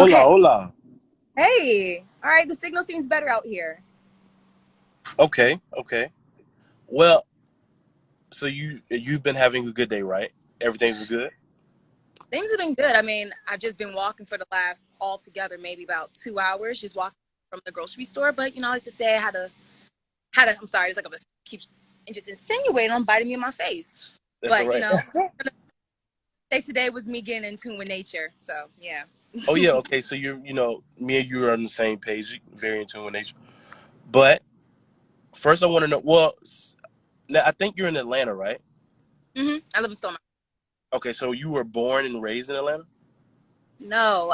Hola, Okay. hola. Hey. All right. The signal seems better out here. Okay, okay. Well, so you've been having a good day, right? Everything's been good. Things have been good. I mean, I've just been walking for the last altogether maybe about 2 hours, just walking from the grocery store. But I like to say I had a. I'm sorry. It's like I'm keep and just insinuating on biting me in my face. That's all But right. say today was me getting in tune with nature. So yeah. Oh yeah, okay. So me and you are on the same page, very in tune with nature. But first, I want to know. Well, now I think you're in Atlanta, right? I live in Stone Mountain. Okay, so you were born and raised in Atlanta. No,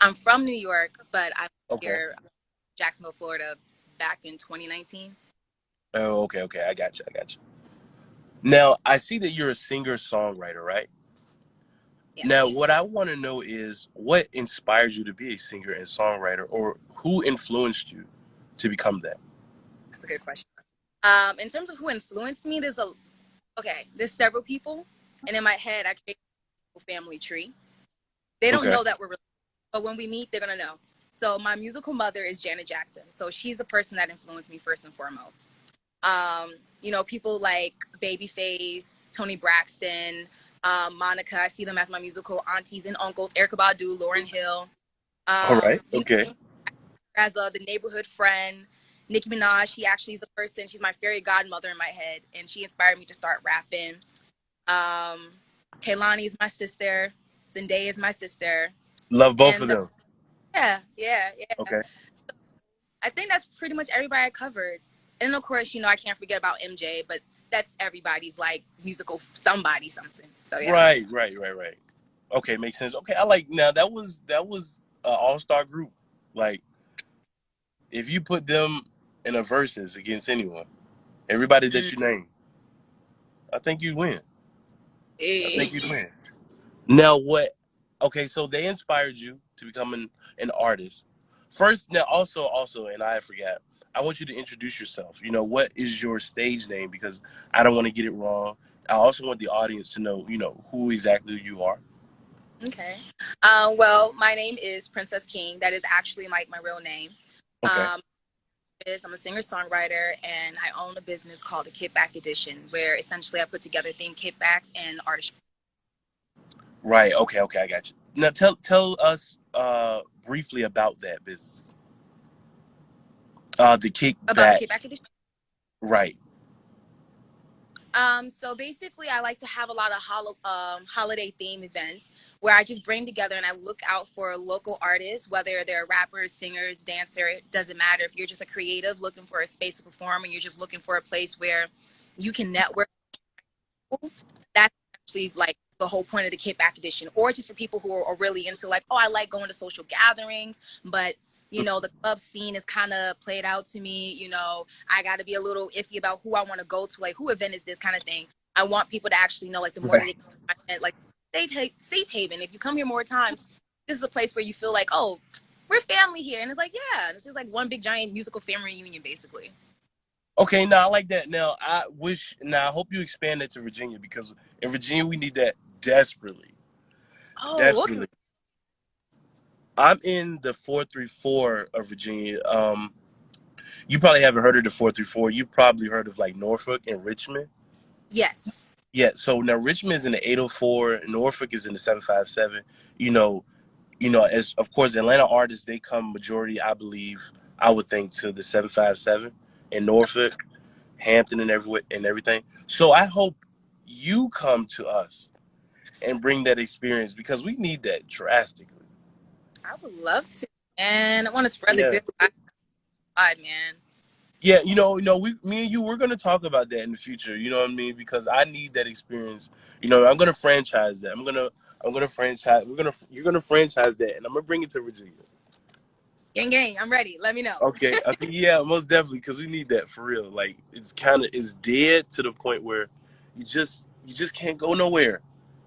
I'm from New York, but I moved Okay. here, Jacksonville, Florida, back in 2019. Oh, okay, okay. I got you. I got you. Now I see that you're a singer songwriter, right? Now, Yes, what I want to know is what inspires you to be a singer and songwriter, or who influenced you to become that? that's a good question. In terms of who influenced me, there's several people, and in my head, I create a family tree. They don't Okay. know that we're related, but when we meet, they're gonna know. So my musical mother is Janet Jackson. So she's the person that influenced me first and foremost. People like Babyface, Tony Braxton, Monica. I see them as my musical aunties and uncles. Erykah Badu, Lauryn Hill. All right. You know, Okay. as the neighborhood friend. Nicki Minaj, she actually is a person. She's my fairy godmother in my head, and she inspired me to start rapping. Um, Kaylani is my sister. Zendaya is my sister, Love both of and them. yeah. Okay. So I think that's pretty much everybody I covered. And of course, I can't forget about MJ, but that's everybody's like musical somebody something. So yeah. Right. Right. Right. Right. Okay. Makes sense. Okay. I like now that was an all star group. Like if you put them in a versus against anyone, everybody that Mm. you name, I think you'd win. I Eh. think you'd win. Now what? Okay, so they inspired you to become an artist. First, now also, and I forgot. I want you to introduce yourself. What is your stage name? Because I don't want to get it wrong. I also want the audience to know, who exactly you are. Okay. Well, my name is Princess King. That is actually my real name. Okay. Um, I'm a singer songwriter, and I own a business called the Kickback Edition, where essentially I put together themed kickbacks and artist Right. Okay. Okay. I got you. Now tell us briefly about that business. The about the kickback. Kickback Edition. Right. So basically, I like to have a lot of holiday theme events where I just bring together and I look out for local artists, whether they're rappers, singers, dancer, it doesn't matter. If you're just a creative looking for a space to perform and you're just looking for a place where you can network, that's actually like the whole point of the Kickback Edition. Or just for people who are really into like, oh, I like going to social gatherings, but the club scene is kind of played out to me. I got to be a little iffy about who I want to go to, like who event is this kind of thing. I want people to actually know, like the more that Right. they like safe haven. If you come here more times, this is a place where you feel like, oh, we're family here, and it's like, yeah, it's just like one big giant musical family reunion, basically. Okay, now I like that. Now I hope you expand that to Virginia because in Virginia we need that desperately. Oh, okay. Desperately. I'm in the 434 of Virginia. You probably haven't heard of the 434. You probably heard of like Norfolk and Richmond. Yes. Yeah, so now Richmond is in the 804, Norfolk is in the 757. You know, as of course Atlanta artists they come majority, I believe, I would think to the 757 in Norfolk, Hampton and everything. So I hope you come to us and bring that experience because we need that drastically. I would love to, and I want to spread the Yeah. good vibe, man. Yeah, me and you, we're gonna talk about that in the future. You know what I mean? Because I need that experience. I'm gonna franchise that. I'm gonna franchise. You're gonna franchise that, and I'm gonna bring it to Virginia. Gang, gang, I'm ready. Let me know. Okay, okay, yeah, most definitely, because we need that for real. Like it's dead to the point where you just can't go nowhere.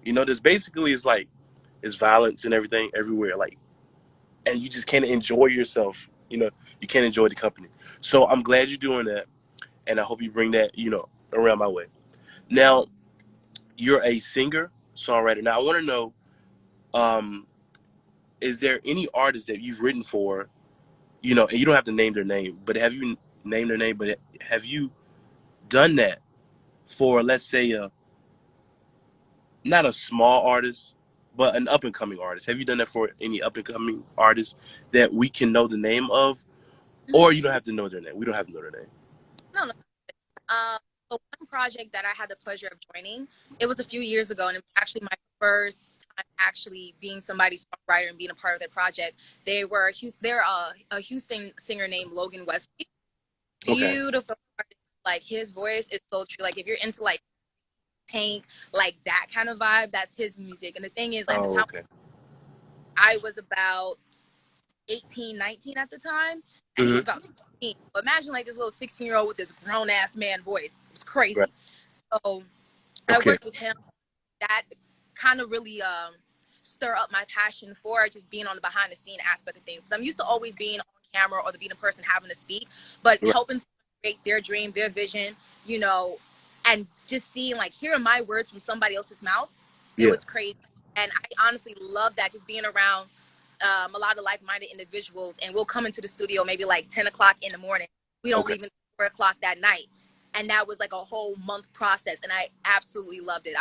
There's basically it's violence and everything everywhere. Like, and you just can't enjoy yourself. You can't enjoy the company. So I'm glad you're doing that, and I hope you bring that around my way. Now you're a singer songwriter. Now I want to know, um, is there any artist that you've written for, you know, and you don't have to name their name, but have you named their name, but have you done that for, let's say, not a small artist, but an up and coming artist? Have you done that for any up and coming artists that we can know the name of, or you don't have to know their name? We don't have to know their name. No, no. So one project that I had the pleasure of joining, it was a few years ago, and it was actually my first time actually being somebody's songwriter and being a part of their project. They're a Houston singer named Logan Westy. Okay. Beautiful artist. Like his voice is so true. Like if you're into like Tank, like that kind of vibe, that's his music. And the thing is, at the time, Okay. I was about 18, 19 at the time, and he was about 16. But imagine like this little 16-year-old with this grown ass man voice. It was crazy. Right. So I worked with him. That kind of really stir up my passion for just being on the behind the scene aspect of things. I'm used to always being on camera or being the person having to speak, but helping create their dream, their vision, you know, and just seeing like hearing my words from somebody else's mouth, it was crazy. And I honestly love that, just being around a lot of like-minded individuals, and we'll come into the studio maybe like 10 o'clock in the morning. We don't leave until 4 o'clock that night. And that was like a whole month process, and I absolutely loved it.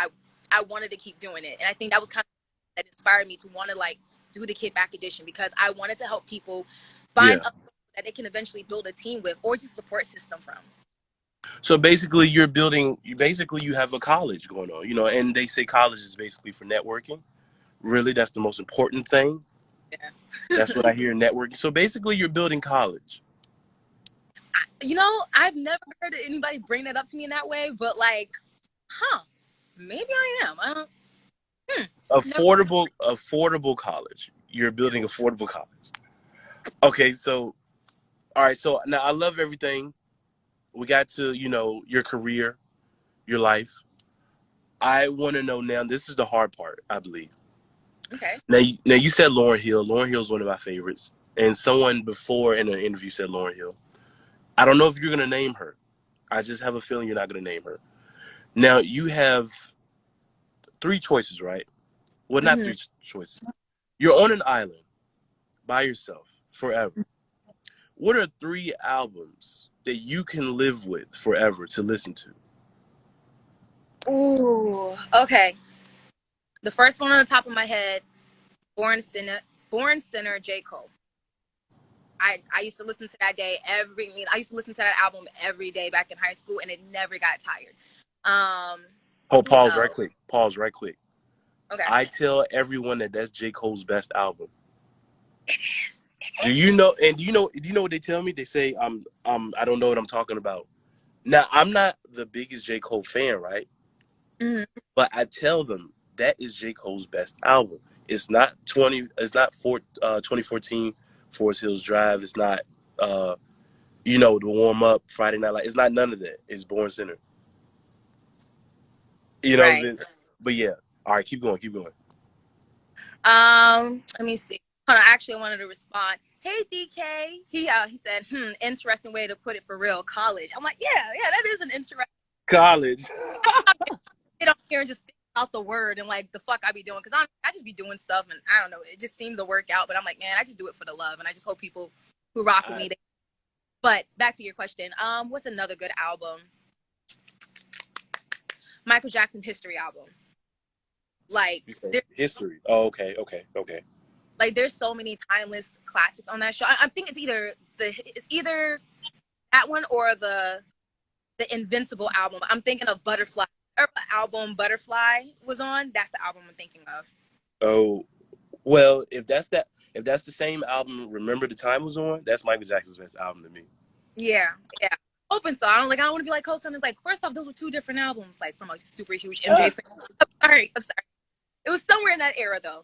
I wanted to keep doing it, and I think that was kind of that inspired me to want to like do the Kid Back edition, because I wanted to help people find a that they can eventually build a team with or just support system from. So basically, you have a college going on, you know, and they say college is basically for networking. Really, that's the most important thing. Yeah. That's what I hear, networking. So basically, you're building college. You know, I've never heard anybody bring that up to me in that way, but like, maybe I am. I don't. Affordable college. You're building affordable college. Okay, so, all right. So now I love everything. We got to, you know, your career, your life. I want to know now. This is the hard part, I believe. Okay. Now you said Lauryn Hill. Lauryn Hill is one of my favorites, and someone before in an interview said Lauryn Hill. I don't know if you're gonna name her. I just have a feeling you're not gonna name her. Now you have 3 choices, right? Well, not 3 choices. You're on an island by yourself forever. What are 3 albums that you can live with forever to listen to? Ooh, okay. The first one on the top of my head, Born Sinner, J. Cole. I used to listen to that I used to listen to that album every day back in high school, and it never got tired. Pause right quick. Pause right quick. Okay. I tell everyone that that's J. Cole's best album. It is. Do you know? And do you know what they tell me? They say I don't know what I'm talking about. Now I'm not the biggest J. Cole fan, right? But I tell them that is J. Cole's best album. It's not 2014 Forest Hills Drive. It's not you know, the warm up Friday Night Light. It's not none of that. It's Born Sinner. You know, right. But yeah. All right, keep going. Let me see. Hold on, actually, I wanted to respond. Hey, DK. He said, interesting way to put it for real. College. I'm like, yeah, that is an interesting. College. Get on here and just think out the word and like the fuck I be doing, because I just be doing stuff and I don't know, it just seems to work out, but I'm like, man, I just do it for the love, and I just hope people who rock with me. But back to your question, what's another good album? Michael Jackson History album. Like History. Oh, okay. Like there's so many timeless classics on that show. I think it's either that one or the Invincible album. I'm thinking of Butterfly. Album Butterfly was on. That's the album I'm thinking of. Oh, well, if that's the same album Remember the Time was on, that's Michael Jackson's best album to me. Yeah. Hoping so. I don't want to be like Cole. It's like, first off, those were 2 different albums, like from a super huge MJ fan. I'm sorry. It was somewhere in that era though.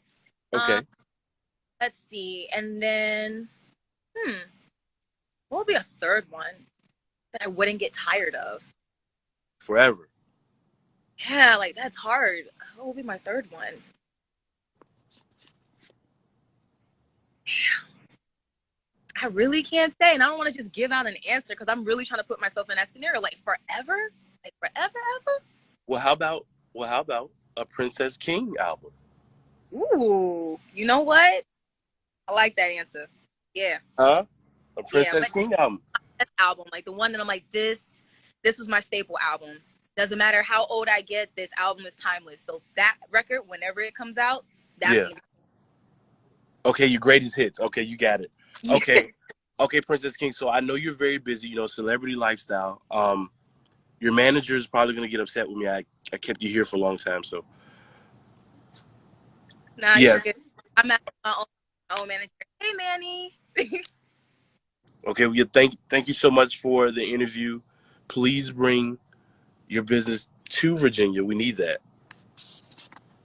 Okay. Let's see. And then what would be a third one that I wouldn't get tired of? Forever. Yeah, like that's hard. What will be my third one? I really can't say, and I don't want to just give out an answer because I'm really trying to put myself in that scenario. Like forever, ever. Well, how about a Princess King album? Ooh, you know what? I like that answer. Yeah. Huh? A Yeah, Princess but King album. that album, like the one that I'm like, this was my staple album. Doesn't matter how old I get, this album is timeless. So that record, whenever it comes out, that's Yeah. gonna be. Okay, your greatest hits. Okay, you got it. Okay. Okay, Princess King. So I know you're very busy, celebrity lifestyle. Your manager is probably gonna get upset with me. I kept you here for a long time, so Nah, yeah. you're good. I'm at my own manager. Hey, Manny. Okay, well, thank you so much for the interview. Please bring your business to Virginia. We need that.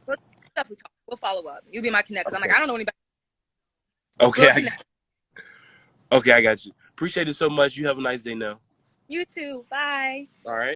We'll definitely talk. We'll follow up. You'll be my connect because I'm Okay. like, I don't know anybody. Okay, We'll connect. okay, I got you. Appreciate it so much. You have a nice day now. You too. Bye. All right.